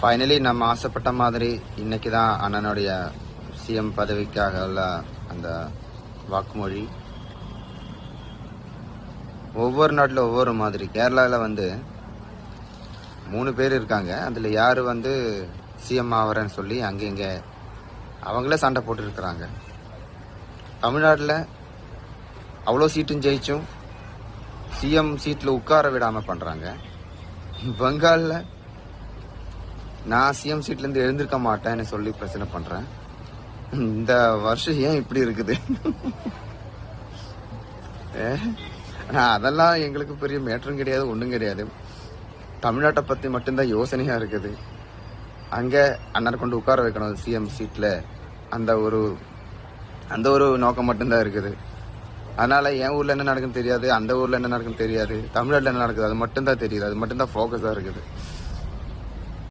Finally நம்ம ஆசைப்பட்ட மாதிரி இன்னைக்கு தான் அண்ணனுடைய சிஎம் பதவிக்காக உள்ள அந்த வாக்குமொழி. ஒவ்வொரு நாட்டில் ஒவ்வொரு மாதிரி. கேரளாவில் வந்து 3 பேர் இருக்காங்க. அதில் யார் வந்து சிஎம் ஆகிறேன்னு சொல்லி அங்கே இங்கே அவங்களே சண்டை போட்டுருக்குறாங்க. தமிழ்நாட்டில் அவ்வளோ சீட்டும் ஜெயிச்சும் சிஎம் சீட்டில் உட்கார விடாமல் பண்ணுறாங்க. பெங்காலில் நான் சிஎம் சீட்லேருந்து எழுந்திருக்க மாட்டேன்னு சொல்லி பிரச்சனை பண்ணுறேன். இந்த வருஷம் ஏன் இப்படி இருக்குது? ஆனால் அதெல்லாம் எங்களுக்கு பெரிய மேட்டரும் கிடையாது, ஒன்றும் கிடையாது. தமிழ்நாட்டை பற்றி மட்டும்தான் யோசனையாக இருக்குது. அங்கே அண்ணனை கொண்டு உட்கார வைக்கணும் சிஎம் சீட்டில், அந்த ஒரு நோக்கம் மட்டும்தான் இருக்குது. அதனால் என் ஊரில் என்ன நடக்குன்னு தெரியாது, அந்த ஊரில் என்ன நடக்குன்னு தெரியாது, தமிழ்நாட்டில் என்ன நடக்குது அது மட்டும்தான் தெரியுது. அது மட்டும்தான் ஃபோக்கஸாக இருக்குது.